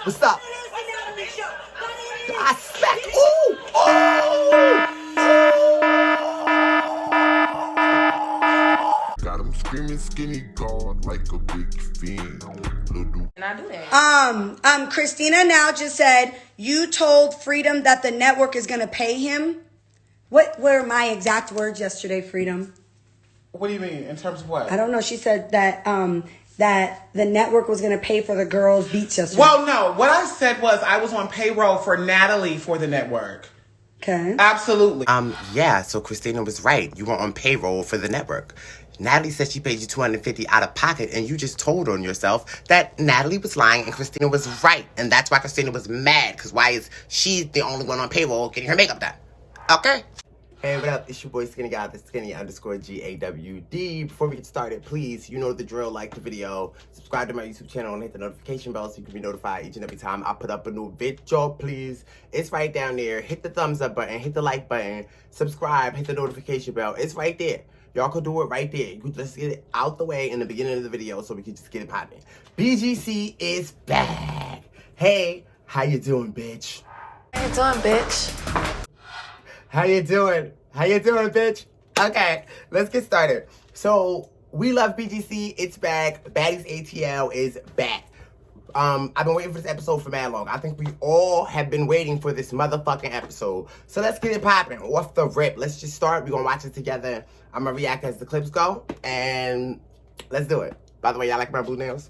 What's up? I smack. Ooh! Oh! Got him screaming Skinnygawd like a big fiend. And I do that. Christina now just said, you told Freedom that the network is going to pay him. What were my exact words yesterday, Freedom? What do you mean? In terms of what? I don't know. She said that that the network was going to pay for the girls' beats yesterday. Well, no. What I said was I was on payroll for Natalie for the network. Okay. Absolutely. Yeah, so Christina was right. You were on payroll for the network. Natalie said she paid you $250 out of pocket, and you just told on yourself that Natalie was lying and Christina was right. And that's why Christina was mad, because why is she the only one on payroll getting her makeup done? Okay? Hey, what up? It's your boy Skinnygawd, the Skinny_GAWD. Before we get started, please, you know the drill, like the video, subscribe to my YouTube channel, and hit the notification bell so you can be notified each and every time I put up a new video, please. It's right down there. Hit the thumbs up button, hit the like button, subscribe, hit the notification bell. It's right there. Y'all could do it right there. Let's get it out the way in the beginning of the video so we can just get it popping. BGC is back. Hey, how you doing, bitch? How you doing, bitch? How you doing? How you doing, bitch? Okay, let's get started. So, we love BGC. It's back. Baddies ATL is back. I've been waiting for this episode for mad long. I think we all have been waiting for this motherfucking episode. So let's get it popping. Off the rip. Let's just start. We're gonna watch it together. I'm gonna react as the clips go. And let's do it. By the way, y'all like my blue nails?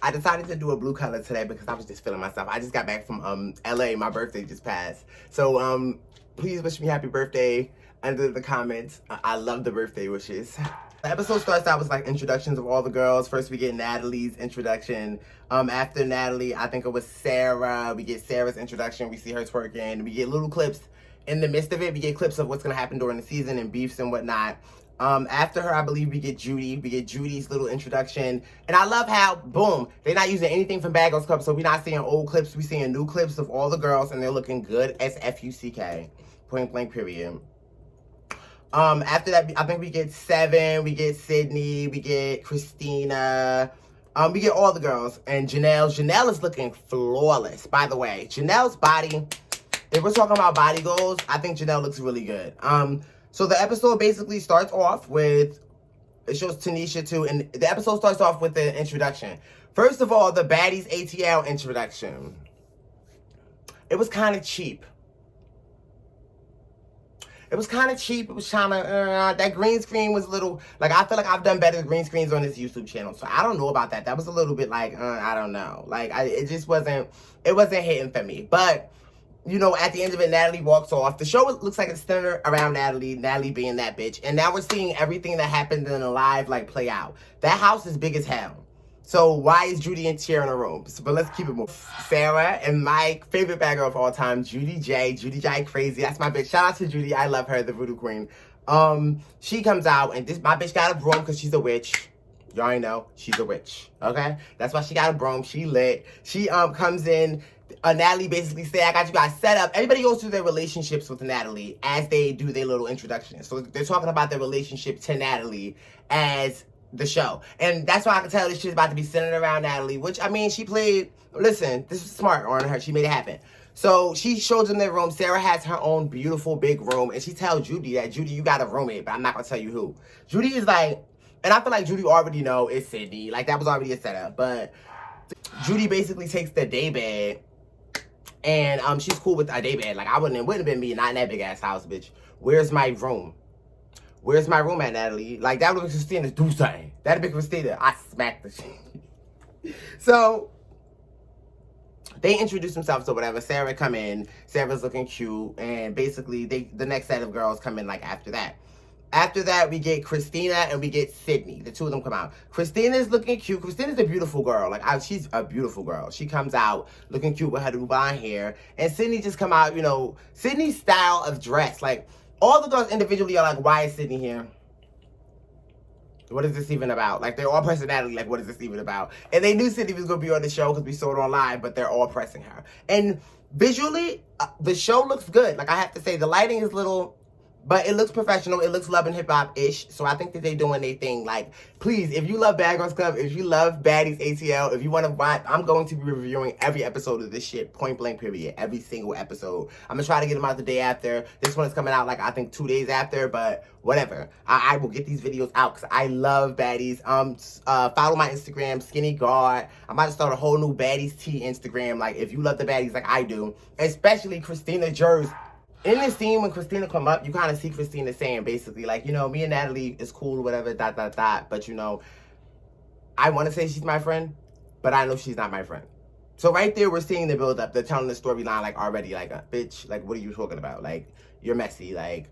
I decided to do a blue color today because I was just feeling myself. I just got back from LA. My birthday just passed. So please wish me happy birthday under the comments. I love the birthday wishes. The episode starts out with like introductions of all the girls. First we get Natalie's introduction. After Natalie, I think it was Sarah. We get Sarah's introduction. We see her twerking. We get little clips in the midst of it. We get clips of what's gonna happen during the season and beefs and whatnot. After her, I believe we get Judy. We get Judy's little introduction. And I love how, boom, they're not using anything from Bad Girls Club, so we're not seeing old clips. We're seeing new clips of all the girls, and they're looking good as F-U-C-K. Point blank, period. After that, I think we get Seven, we get Sydney, we get Christina, we get all the girls, and Janelle. Janelle is looking flawless, by the way. Janelle's body, if we're talking about body goals, I think Janelle looks really good. So the episode basically starts off with, it shows Tanisha too, and the episode starts off with the introduction. First of all, the Baddies ATL introduction. It was kind of cheap. It was kind of cheap. It was trying to, that green screen was a little, like, I feel like I've done better green screens on this YouTube channel. So I don't know about that. That was a little bit like, I don't know. Like, it just wasn't, it wasn't hitting for me. But, you know, at the end of it, Natalie walks off. The show looks like it's centered around Natalie being that bitch. And now we're seeing everything that happened in the live, like, play out. That house is big as hell. So why is Judy and Cher in a room? But let's keep it moving. Sarah and my favorite bad girl of all time, Judy J. Judy J crazy. That's my bitch. Shout out to Judy. I love her, the voodoo queen. She comes out and my bitch got a broom because she's a witch. Y'all already know she's a witch. Okay? That's why she got a broom. She lit. She comes in. Natalie basically say, I got you guys set up. Everybody goes through their relationships with Natalie as they do their little introduction. So they're talking about their relationship to Natalie as the show. And that's why I can tell this shit's about to be centered around Natalie, which, I mean, she played, listen, this is smart on her. She made it happen. So she shows them their room. Sarah has her own beautiful big room. And she tells Judy that, Judy, you got a roommate, but I'm not going to tell you who. Judy is like, and I feel like Judy already know it's Sydney. Like, that was already a setup. But Judy basically takes the daybed. And she's cool with a daybed. Like, it wouldn't have been me, not in that big-ass house, bitch. Where's my room? Where's my room at, Natalie? Like, that would be Christina do something. That'd be Christina. I smacked the shit. So, they introduce themselves or whatever. Sarah come in. Sarah's looking cute. And basically, the next set of girls come in, like, after that. After that, we get Christina and we get Sydney. The two of them come out. Christina's looking cute. Christina's a beautiful girl. Like, she's a beautiful girl. She comes out looking cute with her blonde hair. And Sydney just come out, you know, Sydney's style of dress. Like, all the girls individually are like, why is Sydney here? What is this even about? Like, they're all personality. Like, what is this even about? And they knew Sydney was going to be on the show because we saw it online, but they're all pressing her. And visually, the show looks good. Like, I have to say, the lighting is little But it looks professional. It looks love and hip hop-ish. So I think that they're doing their thing. Like, please, if you love Bad Girls Club, if you love Baddies ATL, if you want to watch, I'm going to be reviewing every episode of this shit, point blank period. Every single episode. I'm going to try to get them out the day after. This one is coming out, like, I think 2 days after. But whatever. I will get these videos out because I love Baddies. Follow my Instagram, Skinnygawd. I'm about to start a whole new Baddies T Instagram. Like, if you love the Baddies like I do. Especially Christina Jers. In this scene, when Christina come up, you kind of see Christina saying, basically, like, you know, me and Natalie is cool, whatever, ... But, you know, I want to say she's my friend, but I know she's not my friend. So right there, we're seeing the build-up. They're telling the storyline, like, already, like, bitch, like, what are you talking about? Like, you're messy, like...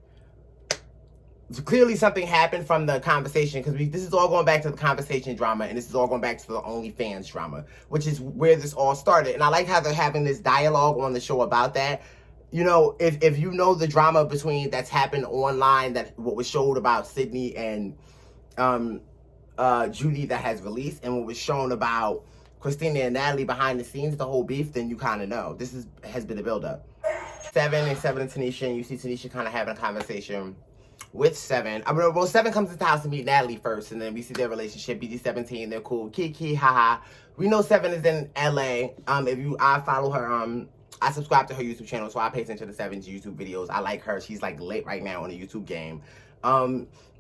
So clearly something happened from the conversation, because this is all going back to the conversation drama, and this is all going back to the OnlyFans drama, which is where this all started. And I like how they're having this dialogue on the show about that. You know, if you know the drama between that's happened online, that what was showed about Sydney and Judy that has released, and what was shown about Christina and Natalie behind the scenes, the whole beef, then you kind of know. This has been a build-up. Seven and Tanisha, and you see Tanisha kind of having a conversation with Seven. I mean, well, Seven comes to the house to meet Natalie first, and then we see their relationship, BG17, they're cool, kiki, haha. We know Seven is in LA. I follow her, I subscribe to her YouTube channel, so I pay attention to Seven's YouTube videos. I like her. She's, like, lit right now on the YouTube game.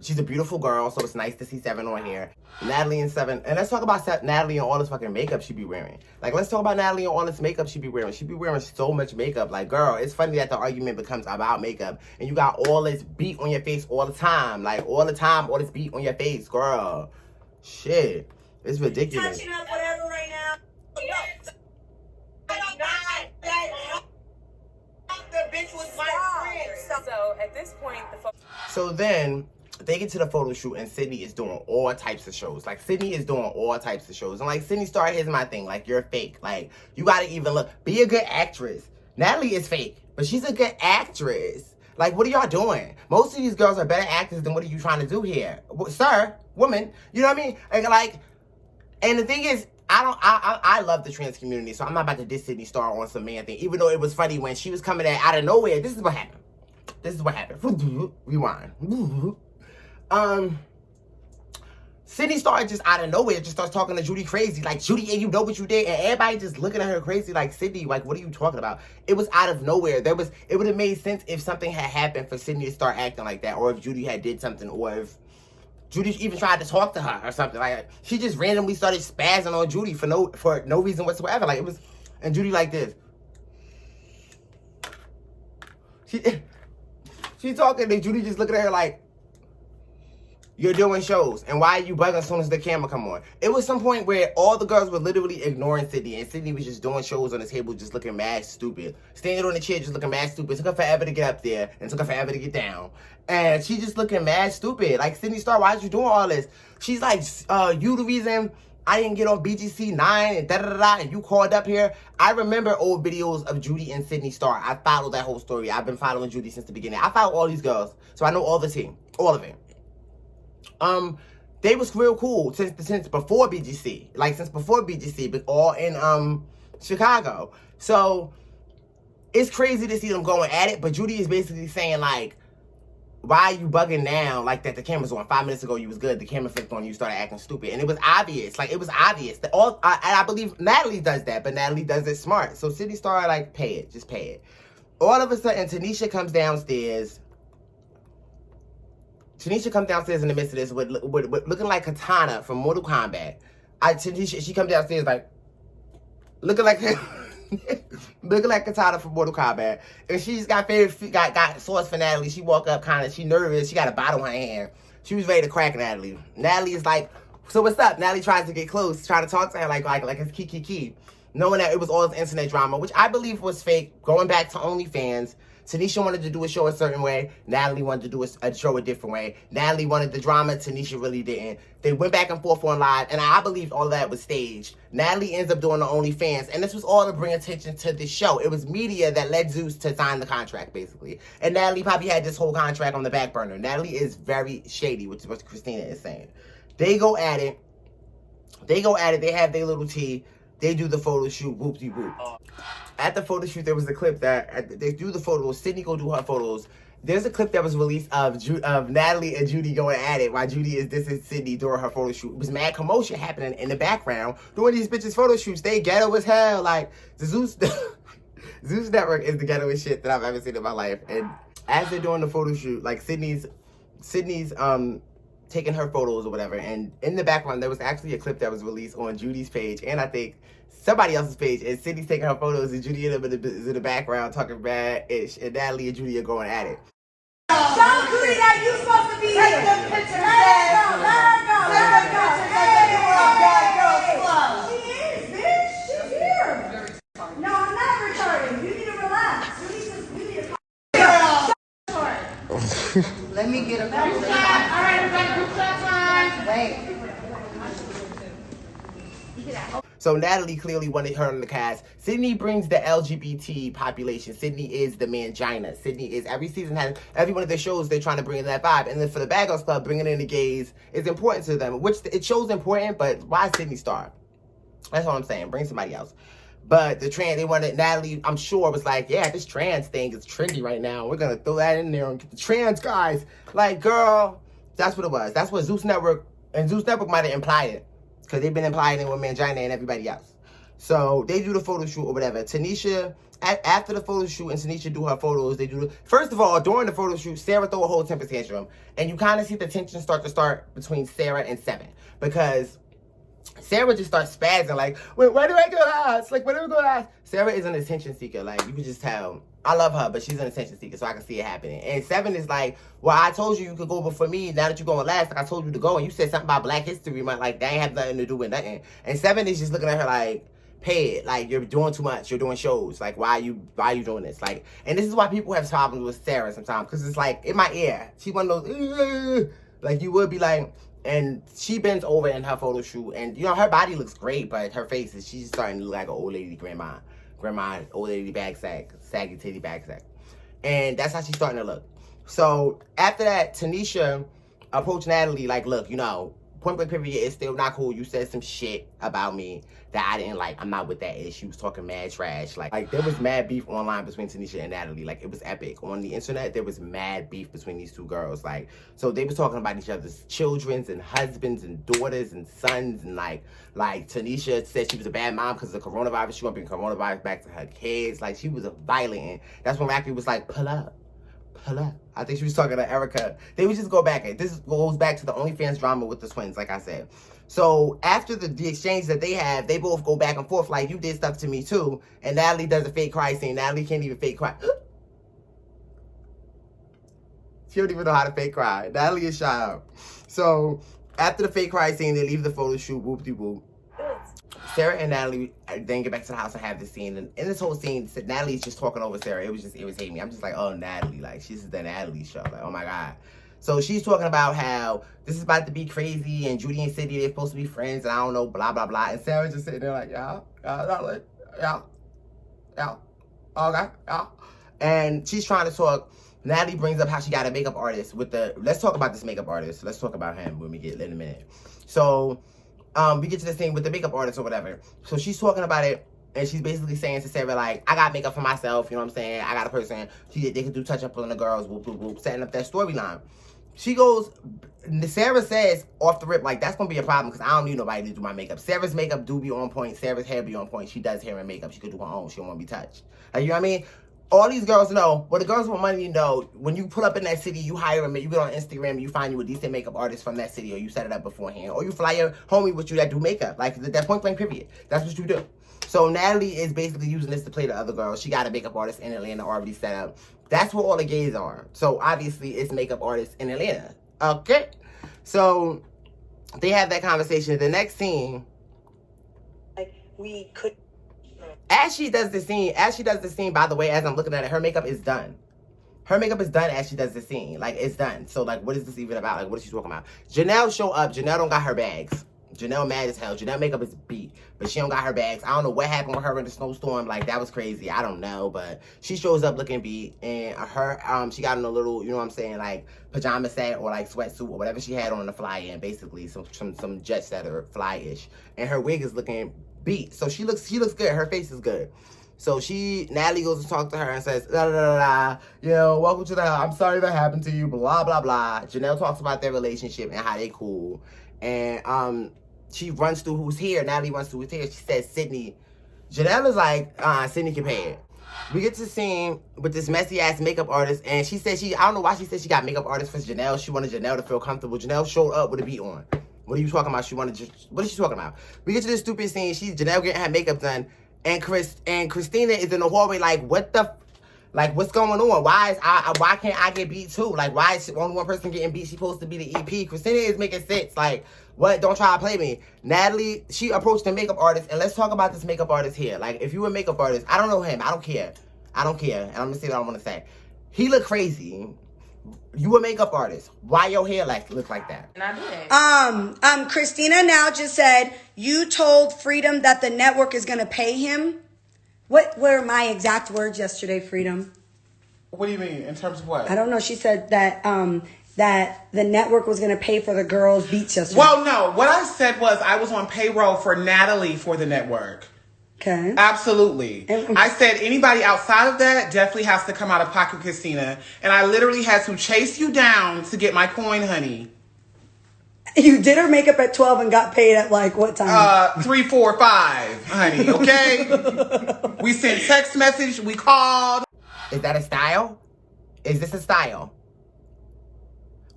She's a beautiful girl, so it's nice to see Seven on here. Natalie and Seven. And let's talk about Natalie and all this fucking makeup she be wearing. Like, let's talk about Natalie and all this makeup she be wearing. She be wearing so much makeup. Like, girl, it's funny that the argument becomes about makeup. And you got all this beat on your face all the time. Like, all the time, all this beat on your face, girl. Shit. It's ridiculous. Touching up whatever right now. The bitch was my friend. So at this point, So then they get to the photo shoot, and Sydney is doing all types of shows. Like, Sydney is doing all types of shows. And, like, Sydney Star, here's my thing. Like, you're fake. Like, you gotta even look. Be a good actress. Natalie is fake, but she's a good actress. Like, what are y'all doing? Most of these girls are better actors than what are you trying to do here? Sir, woman, you know what I mean? And the thing is, I love the trans community, so I'm not about to diss Sydney Star on some man thing. Even though it was funny when she was coming out of nowhere. This is what happened. Rewind. Sydney Star just out of nowhere just starts talking to Judy crazy. Like, Judy, and you know what you did? And everybody just looking at her crazy like, Sydney, like, what are you talking about? It was out of nowhere. It would have made sense if something had happened for Sydney to start acting like that, or if Judy had did something, or if Judy even tried to talk to her or something. Like, she just randomly started spazzing on Judy for no reason whatsoever. Like, it was, and Judy like this. She talking to Judy, just looking at her like, you're doing shows, and why are you bugging as soon as the camera come on? It was some point where all the girls were literally ignoring Sydney, and Sydney was just doing shows on the table, just looking mad stupid. Standing on the chair, just looking mad stupid. It took her forever to get up there, and it took her forever to get down. And she just looking mad stupid. Like, Sydney Star, why are you doing all this? She's like, you the reason I didn't get on BGC 9 and da-da-da-da, and you called up here. I remember old videos of Judy and Sydney Star. I followed that whole story. I've been following Judy since the beginning. I follow all these girls, so I know all the team. All of it. They was real cool since before BGC. Like, since before BGC, but all in, Chicago. So, it's crazy to see them going at it, but Judy is basically saying, like, why are you bugging now? Like, that the camera's on. 5 minutes ago, you was good. The camera flipped on, you started acting stupid. And it was obvious. Like, it was obvious. And I believe Natalie does that, but Natalie does it smart. So, Sydney Star, like, pay it. Just pay it. All of a sudden, Tanisha comes downstairs. Tanisha comes downstairs in the midst of this with looking like Katana from Mortal Kombat. Tanisha, she comes downstairs like, looking like Katana from Mortal Kombat. And she's got sauce for Natalie. She walk up she nervous. She got a bottle in her hand. She was ready to crack Natalie. Natalie is like, so what's up? Natalie tries to get close, trying to talk to her like it's key. Knowing that it was all this internet drama, which I believe was fake, going back to OnlyFans. Tanisha wanted to do a show a certain way. Natalie wanted to do a show a different way. Natalie wanted the drama. Tanisha really didn't. They went back and forth on live, and I believe all of that was staged. Natalie ends up doing the OnlyFans, and this was all to bring attention to the show. It was media that led Zeus to sign the contract, basically. And Natalie probably had this whole contract on the back burner. Natalie is very shady, which is what Christina is saying. They go at it. They have their little tea. They do the photo shoot, whoop-de-whoop. At the photo shoot, there was a clip that they do the photos. Sydney go do her photos, there's a clip that was released of Natalie and Judy going at it while Judy is dissing Sydney during her photo shoot. It was mad commotion happening in the background during these bitches' photo shoots. They ghetto as hell. Like, the Zeus Network is the ghettoest shit that I've ever seen in my life. And as they're doing the photo shoot, like, Sydney's taking her photos or whatever, and in the background there was actually a clip that was released on Judy's page and I think somebody else's page, and Sydney's taking her photos and Judy is in the background talking bad-ish, and Natalie and Judy are going at it. Don't do that, you supposed to be here. Take the picture, let her go. She is, bitch. She's here. No, I'm not retarded. You need to relax. You need to let me get a couple. All right, we got group shot time. Wait. So Natalie clearly wanted her in the cast. Sydney brings the LGBT population. Sydney is the mangina. Sydney is, every season has, every one of their shows, they're trying to bring in that vibe. And then for the Bad Girls Club, bringing in the gays is important to them, which it shows important, but why Sydney star? That's all I'm saying. Bring somebody else. But the trans, they wanted, Natalie, I'm sure, was like, yeah, this trans thing is trendy right now. We're going to throw that in there and get the trans guys. Like, girl, that's what it was. That's what Zeus Network, and Zeus Network might have implied it. Because they've been implying it with Mangina and everybody else. So they do the photo shoot or whatever. Tanisha, after the photo shoot and Tanisha do her photos, they do first of all, during the photo shoot, Sarah throw a whole temper tantrum. And you kind of see the tension start between Sarah and Seven. Because Sarah just starts spazzing like, wait, where do I go last? Like, where do I go last? Sarah is an attention seeker. Like, you can just tell. I love her, but she's an attention seeker, so I can see it happening. And Seven is like, well, I told you could go before me. Now that you're going last, like I told you to go. And you said something about Black History Month. Like, that ain't have nothing to do with nothing. And Seven is just looking at her like, pay it. Like, you're doing too much. You're doing shows. Like, why are you doing this? Like, and this is why people have problems with Sarah sometimes. Because it's like, in my ear, she one of those, like, you would be like, and she bends over in her photo shoot. And, you know, her body looks great, but her face is, she's starting to look like an old lady grandma, old lady bag sack, saggy titty bag sack. And that's how she's starting to look. So after that, Tanisha approached Natalie like, look, you know, point blank period, it's still not cool. You said some shit about me that I didn't like. I'm not with that ish. She was talking mad trash. Like there was mad beef online between Tanisha and Natalie. Like, it was epic. On the internet, there was mad beef between these two girls. Like, so they was talking about each other's children's and husbands and daughters and sons. And like Tanisha said she was a bad mom because of the coronavirus. She want to bring coronavirus back to her kids. Like, she was a violent. And that's when Rocky was like, pull up. I think she was talking to Erica. They would just go back. This goes back to the OnlyFans drama with the twins, like I said. So after the exchange that they have, they both go back and forth like, you did stuff to me too. And Natalie does a fake cry scene. Natalie can't even fake cry. She don't even know how to fake cry. Natalie is shy up. So after the fake cry scene, they leave the photo shoot, whoop-de-whoop. Sarah and Natalie then get back to the house and have this scene. And in this whole scene, Natalie's just talking over Sarah. It was just irritating me. I'm just like, oh, Natalie. Like, she's the Natalie show. Like, oh, my God. So she's talking about how this is about to be crazy. And Judy and Sydney, they're supposed to be friends. And I don't know, blah, blah, blah. And Sarah's just sitting there like, yeah, okay, yeah. And she's trying to talk. Natalie brings up how she got a makeup artist with the... Let's talk about this makeup artist. Let's talk about him when we get in a minute. So... we get to this thing with the makeup artist or whatever. So she's talking about it, and she's basically saying to Sarah, like, I got makeup for myself, you know what I'm saying? I got a person, they can do touch-up on the girls, whoop, whoop, whoop, setting up that storyline. She goes, Sarah says off the rip, like, that's going to be a problem because I don't need nobody to do my makeup. Sarah's makeup do be on point. Sarah's hair be on point. She does hair and makeup. She could do her own. She don't want to be touched. Like, you know what I mean? All these girls know, well, the girls with money know, when you pull up in that city, you hire them, you get on Instagram, and you find you a decent makeup artist from that city, or you set it up beforehand, or you fly your homie with you that do makeup. Like, that point blank period. That's what you do. So Natalie is basically using this to play the other girls. She got a makeup artist in Atlanta already set up. That's where all the gays are. So obviously, it's makeup artists in Atlanta. Okay? So they have that conversation. The next scene, we could... As she does the scene, by the way, as I'm looking at it, her makeup is done. Her makeup is done as she does the scene. Like, it's done. So, like, what is this even about? Like, what is she talking about? Janelle show up. Janelle don't got her bags. Janelle mad as hell. Janelle makeup is beat, but she don't got her bags. I don't know what happened with her in the snowstorm. Like, that was crazy. I don't know, but she shows up looking beat, and her, she got in a little, you know what I'm saying, like, pajama set or, like, sweatsuit or whatever she had on the fly-in, basically, some jet setter fly-ish, and her wig is looking beat. So she looks good. Her face is good. So Natalie goes to talk to her and says, la la la la, you know, welcome to the house. I'm sorry that happened to you, blah, blah, blah. Janelle talks about their relationship and how they cool. And she runs through who's here. Natalie runs through who's here. She says, Sydney. Janelle is like, Sydney can pay it. We get to the scene with this messy ass makeup artist, and she said I don't know why she said she got makeup artist for Janelle. She wanted Janelle to feel comfortable. Janelle showed up with a beat on. What are you talking about? What is she talking about? We get to this stupid scene. Janelle getting her makeup done, and Christina is in the hallway like, what the, like, what's going on? Why can't I get beat too? Like, why is only one person getting beat? She's supposed to be the EP. Christina is making sense. Like, what? Don't try to play me. Natalie, she approached the makeup artist, and let's talk about this makeup artist here. Like, if you were a makeup artist, I don't know him. I don't care. And I'm gonna say what I want to say. He look crazy. You a makeup artist. Why your hair look like that? And I do that. Christina now just said you told Freedom that the network is gonna pay him. What were my exact words yesterday, Freedom? What do you mean in terms of what? I don't know. She said that that the network was gonna pay for the girls' beats yesterday. Well, no. What I said was I was on payroll for Natalie for the network. Okay. Absolutely. I said anybody outside of that definitely has to come out of pocket, Christina. And I literally had to chase you down to get my coin, honey. You did her makeup at 12 and got paid at like what time? 3, 4, 5, honey. Okay. We sent text message. We called. Is that a style? Is this a style?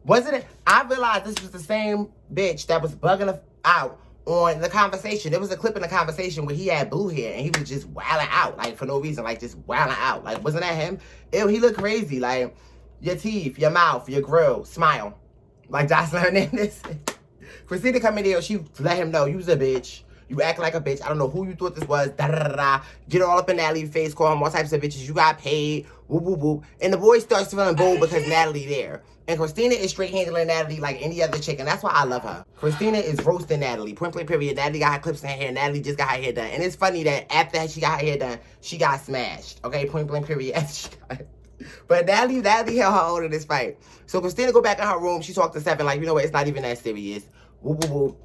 Wasn't it? I realized this was the same bitch that was bugging out on the conversation. There was a clip in the conversation where he had blue hair and he was just wilding out, like for no reason, like just wilding out. Like, wasn't that him? Ew, he looked crazy. Like, your teeth, your mouth, your grill, smile. Like Jocelyn Hernandez. Christina come in there, she let him know, you was a bitch. You act like a bitch. I don't know who you thought this was. Da da da da. Get all up in Natalie's face, call him all types of bitches. You got paid. Whoop whoop whoop. And the boy starts feeling bold because Natalie there. And Christina is straight handling Natalie like any other chick, and that's why I love her. Christina is roasting Natalie. Point blank period. Natalie got her clips in her hair. Natalie just got her hair done. And it's funny that after she got her hair done, she got smashed. Okay, point blank period. But Natalie held her own in this fight. So Christina go back in her room. She talked to Seven like, you know what? It's not even that serious. Whoop whoop whoop.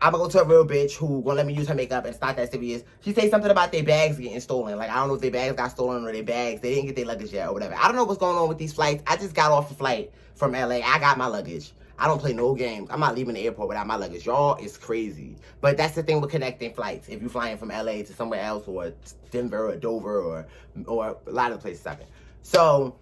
I'm gonna go to a real bitch who gonna let me use her makeup and it's not that serious. She say something about their bags getting stolen. Like, I don't know if their bags got stolen or their bags. They didn't get their luggage yet or whatever. I don't know what's going on with these flights. I just got off a flight from LA. I got my luggage. I don't play no games. I'm not leaving the airport without my luggage. Y'all is crazy. But that's the thing with connecting flights. If you're flying from LA to somewhere else or Denver or Dover or a lot of places. So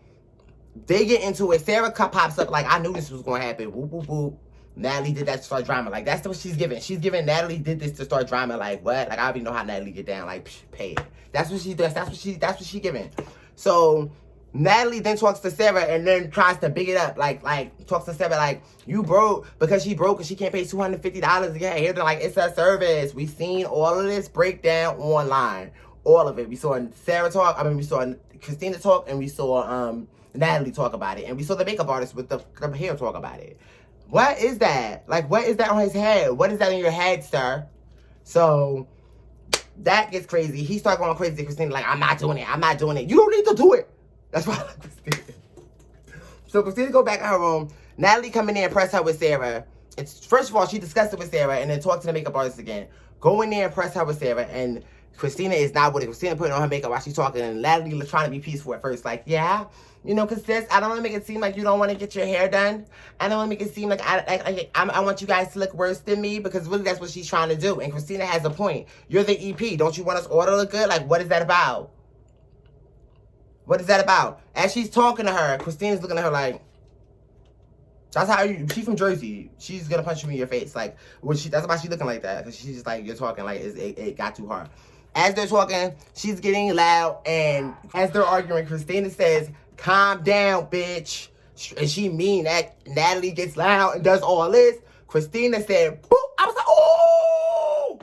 they get into it. Sarah pops up like, I knew this was gonna happen. Whoop whoop whoop. Natalie did that to start drama. Like, that's what she's giving. She's giving Natalie did this to start drama. Like, what? Like, I already know how Natalie get down. Like, pay it. That's what she does. That's what she giving. So Natalie then talks to Sarah and then tries to big it up. Like talks to Sarah like, you broke because she broke and she can't pay $250 to get her hair done. Like, it's a service. We seen all of this breakdown online. All of it. We saw Sarah talk. I mean, we saw Christina talk and we saw Natalie talk about it. And we saw the makeup artist with the hair talk about it. What is that? Like, what is that on his head? What is that in your head, sir? So, that gets crazy. He started going crazy to Christina, like, I'm not doing it. I'm not doing it. You don't need to do it. That's why I like Christina. So, Christina go back in her room. Natalie come in there and press her with Sarah. First of all, she discussed it with Sarah and then talked to the makeup artist again. Go in there and press her with Sarah. And Christina is not with it. Christina putting on her makeup while she's talking. And Natalie was trying to be peaceful at first. Like, yeah. You know, because sis, I don't want to make it seem like you don't want to get your hair done. I don't want to make it seem like I want you guys to look worse than me, because really that's what she's trying to do. And Christina has a point. You're the EP. Don't you want us all to look good? Like, what is that about? What is that about? As she's talking to her, Christina's looking at her like, that's how she's from Jersey. She's going to punch you in your face. Like, that's why she's looking like that. Because she's just like, you're talking like it got too hard. As they're talking, she's getting loud. And as they're arguing, Christina says, calm down, bitch. And she mean that Natalie gets loud and does all this. Christina said, boop. I was like, oh!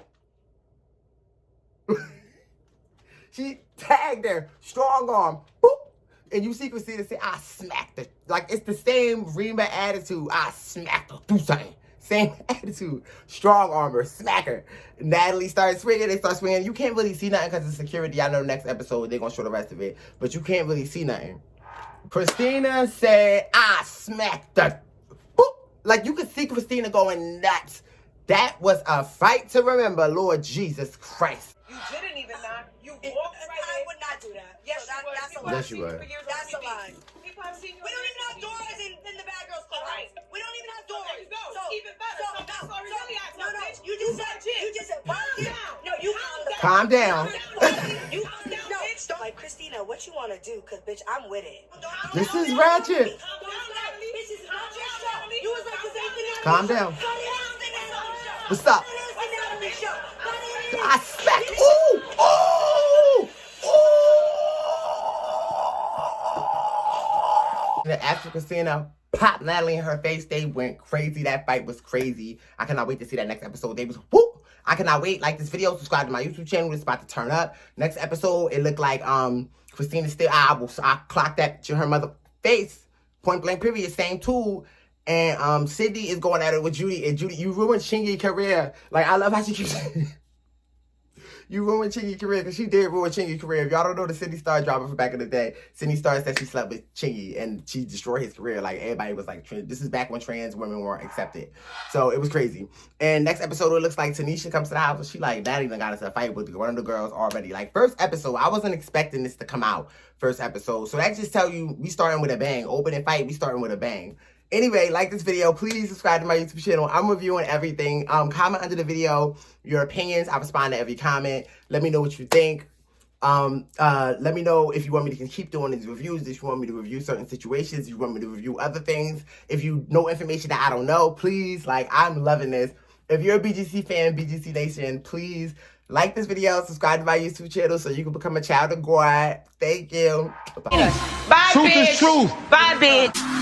She tagged her, strong arm, boop. And you see Christina say, I smacked her. Like, it's the same Rima attitude. I smacked her. Do something. Same attitude. Strong armor. Smack her. Natalie started swinging. They start swinging. You can't really see nothing because of security. I know next episode they're going to show the rest of it. But you can't really see nothing. Christina said, I smacked her. Boop. Like, you could see Christina going nuts. That was a fight to remember, Lord Jesus Christ. You didn't even knock. You walked right Yes, you were. That's a lie. We don't even have doors in the bad girls clubhouse. We don't even have doors. So even better. No. You just said. No, you calm down. You calm down, bitch. Like Christina, what you want to do? Cause bitch, I'm with it. This is ratchet. Calm down. What's up? I smacked. Ooh! After Christina popped Natalie in her face, they went crazy. That fight was crazy. I cannot wait to see that next episode. They was whoop. I cannot wait. Like this video, subscribe to my YouTube channel. It's about to turn up. Next episode, it looked like Christina still. I clocked that to her mother face. Point blank period. Same tool. And Sydney is going at it with Judy. And Judy, you ruined Chingy's career. Like I love how she keeps saying. You ruined Chingy's career because she did ruin Chingy's career. If y'all don't know the Sydney Star drama from back in the day, Sydney Star said she slept with Chingy and she destroyed his career. Like everybody was like, this is back when trans women weren't accepted. So it was crazy. And next episode, it looks like Tanisha comes to the house and she like, Natalie done got us a fight with one of the girls already. Like first episode, I wasn't expecting this to come out first episode. So that just tell you we starting with a bang. Opening fight, we starting with a bang. Anyway, like this video, please subscribe to my YouTube channel. I'm reviewing everything. Comment under the video your opinions. I respond to every comment. Let me know what you think. Let me know if you want me to keep doing these reviews, if you want me to review certain situations, if you want me to review other things. If you know information that I don't know, please, like, I'm loving this. If you're a BGC fan, BGC Nation, please like this video, subscribe to my YouTube channel so you can become a child of God. Thank you. Bye, bitch. Truth is truth. Bye, bitch.